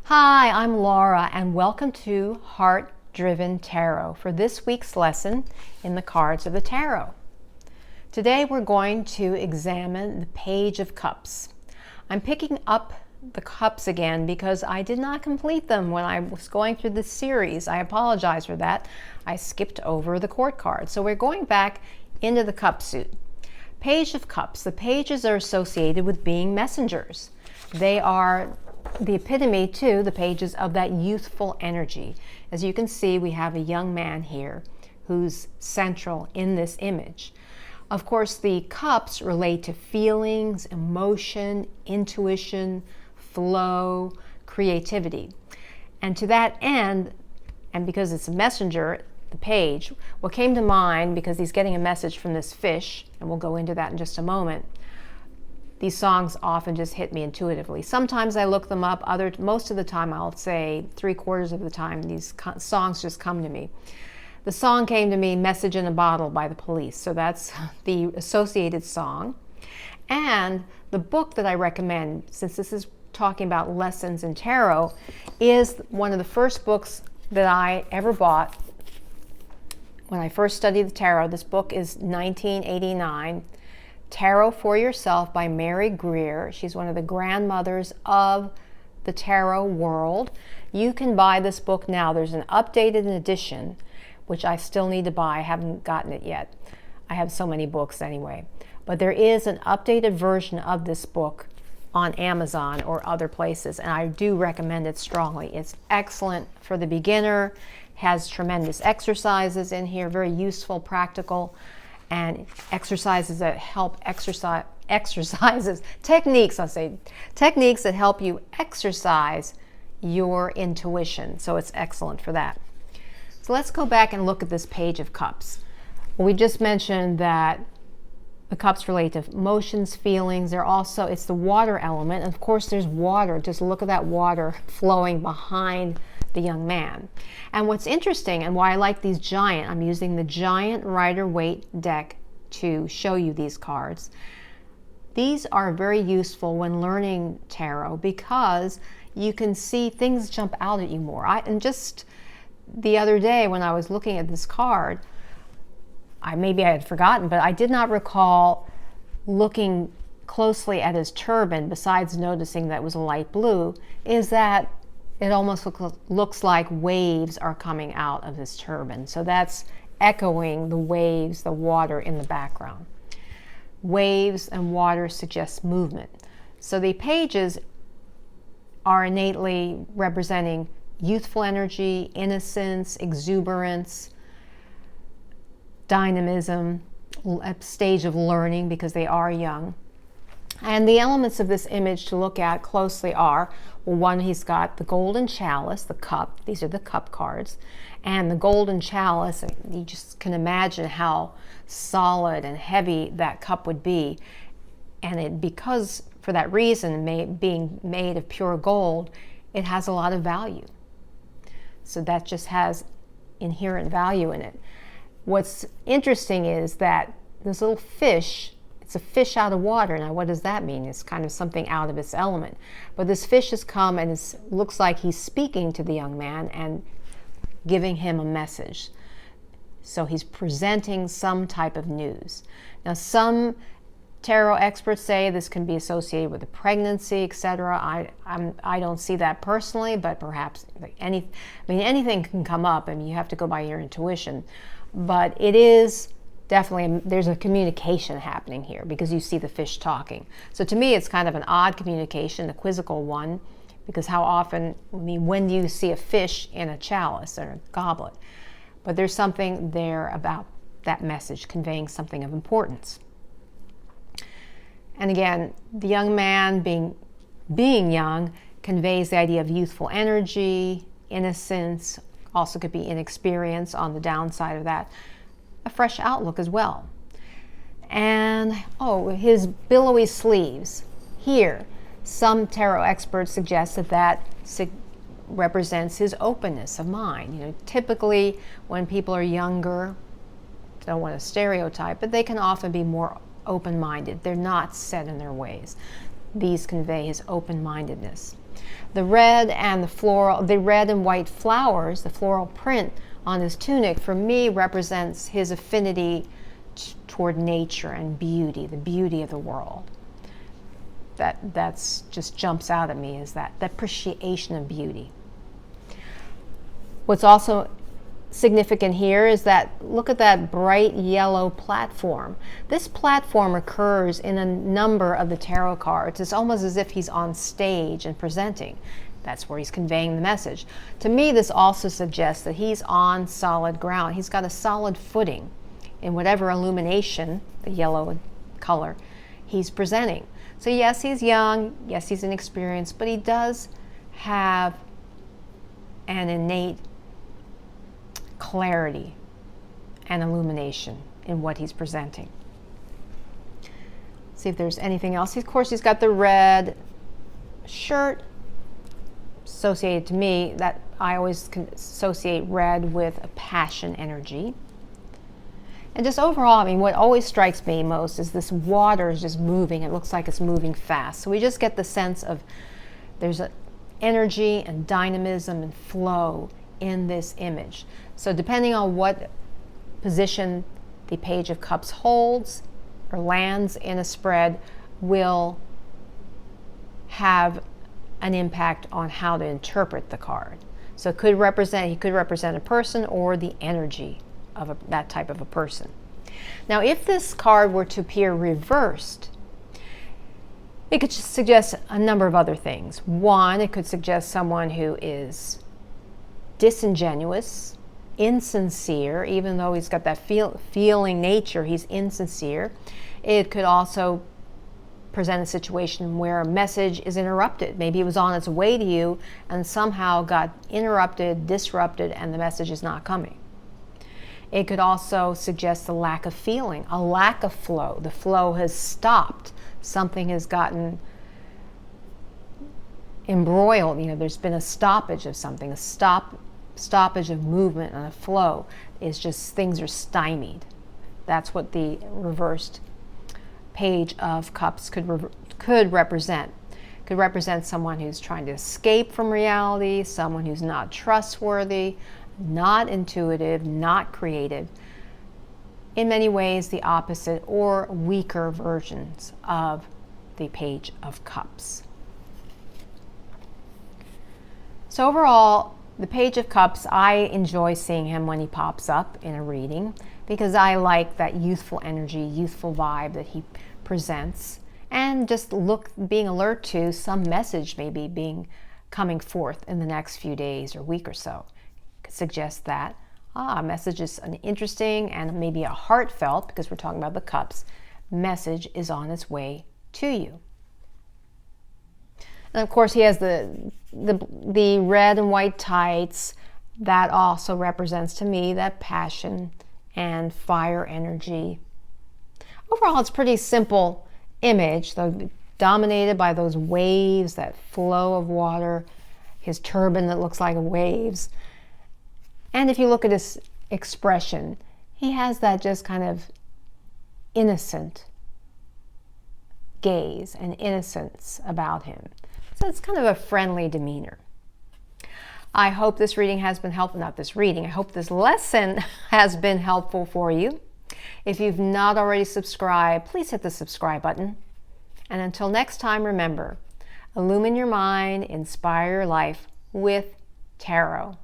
Hi, I'm Laura, and welcome to Heart Driven Tarot for this week's lesson in the cards of the tarot. Today we're going to examine the Page of Cups. I'm picking up the cups again because I did not complete them when I was going through this series. I apologize for that. I skipped over the court card. So we're going back into the cup suit. Page of Cups. The pages are associated with being messengers. They are the epitome, too, the pages of that youthful energy. As you can see, we have a young man here who's central in this image. Of course, the cups relate to feelings, emotion, intuition, flow, creativity. And to that end, and because it's a messenger, the page, what came to mind, because he's getting a message from this fish, and we'll go into that in just a moment, these songs often just hit me intuitively. Sometimes I look them up. Most of the time, I'll say 3/4 of the time, these songs just come to me. The song came to me, Message in a Bottle by the Police. So that's the associated song. And the book that I recommend, since this is talking about lessons in tarot, is one of the first books that I ever bought when I first studied the tarot. This book is 1989. Tarot for Yourself by Mary Greer. She's one of the grandmothers of the tarot world. You can buy this book now. There's an updated edition, which I still need to buy. I haven't gotten it yet. I have so many books anyway. But there is an updated version of this book on Amazon or other places, and I do recommend it strongly. It's excellent for the beginner, has tremendous exercises in here, very useful, practical, and exercises that help techniques that help you exercise your intuition. So it's excellent for that. So let's go back and look at this Page of Cups. We just mentioned that the cups relate to emotions, feelings. It's the water element. And of course, there's water. Just look at that water flowing behind the young man. And what's interesting, and why I like these I'm using the Giant Rider-Waite deck to show you these cards. These are very useful when learning tarot because you can see things jump out at you more. And just the other day when I was looking at this card, maybe I had forgotten, but I did not recall looking closely at his turban, besides noticing that it was a light blue, is that it almost looks like waves are coming out of his turban. So that's echoing the waves, the water in the background. Waves and water suggest movement. So the pages are innately representing youthful energy, innocence, exuberance, dynamism, a stage of learning because they are young. And the elements of this image to look at closely are, well, one, he's got the golden chalice, the cup. These are the cup cards. And the golden chalice, you just can imagine how solid and heavy that cup would be. And because for that reason, being made of pure gold, it has a lot of value. So that just has inherent value in it. What's interesting is that this little fish, it's a fish out of water. Now, what does that mean? It's kind of something out of its element. But this fish has come and it looks like he's speaking to the young man and giving him a message. So he's presenting some type of news. Now, some tarot experts say this can be associated with a pregnancy, etc. I don't see that personally, but perhaps anything can come up, and you have to go by your intuition. But it is definitely, there's a communication happening here because you see the fish talking. So to me, it's kind of an odd communication, a quizzical one, because how often, when do you see a fish in a chalice or a goblet? But there's something there about that message conveying something of importance. And again, the young man being young conveys the idea of youthful energy, innocence, also could be inexperience on the downside of that, a fresh outlook as well. And his billowy sleeves. Here, some tarot experts suggest that represents his openness of mind. Typically when people are younger, don't want to stereotype, but they can often be more open-minded. They're not set in their ways. These convey his open-mindedness. The red and the red and white flowers, the floral print on his tunic, for me represents his affinity toward nature and beauty, the beauty of the world. That's just jumps out at me, is that appreciation of beauty. What's also significant here is that, look at that bright yellow platform. This platform occurs in a number of the tarot cards. It's almost as if he's on stage and presenting. That's where he's conveying the message. To me, this also suggests that he's on solid ground. He's got a solid footing in whatever illumination, the yellow color, he's presenting. So yes, he's young, yes, he's inexperienced, but he does have an innate clarity and illumination in what he's presenting. See if there's anything else. Of course, he's got the red shirt, associated to me, that I always associate red with a passion energy. And just overall, I mean, what always strikes me most is this water is just moving. It looks like it's moving fast. So we just get the sense of there's an energy and dynamism and flow in this image. So depending on what position the Page of Cups holds or lands in a spread will have an impact on how to interpret the card. So he could represent a person or the energy of that type of a person. Now, if this card were to appear reversed, it could suggest a number of other things. One, it could suggest someone who is disingenuous, insincere, even though he's got that feeling nature, he's insincere. It could also present a situation where a message is interrupted. Maybe it was on its way to you and somehow got interrupted, disrupted, and the message is not coming. It could also suggest a lack of feeling, a lack of flow. The flow has stopped. Something has gotten embroiled. You know, there's been a stoppage of something, a stoppage of movement and a flow. It's just things are stymied. That's what the reversed Page of Cups could represent. Could represent someone who's trying to escape from reality, someone who's not trustworthy, not intuitive, not creative. In many ways, the opposite or weaker versions of the Page of Cups. So overall, the Page of Cups, I enjoy seeing him when he pops up in a reading because I like that youthful energy, youthful vibe that he presents, and just being alert to some message maybe coming forth in the next few days or week or so. Could suggest that a message is an interesting and maybe a heartfelt, because we're talking about the cups, message is on its way to you. And of course, he has the red and white tights. That also represents to me that passion and fire energy. Overall, it's a pretty simple image, though dominated by those waves, that flow of water, his turban that looks like waves. And if you look at his expression, he has that just kind of innocent gaze and innocence about him. So it's kind of a friendly demeanor. I hope this reading has been helpful. Not this reading, I hope this lesson has been helpful for you. If you've not already subscribed, please hit the subscribe button. And until next time, remember, illumine your mind, inspire your life with tarot.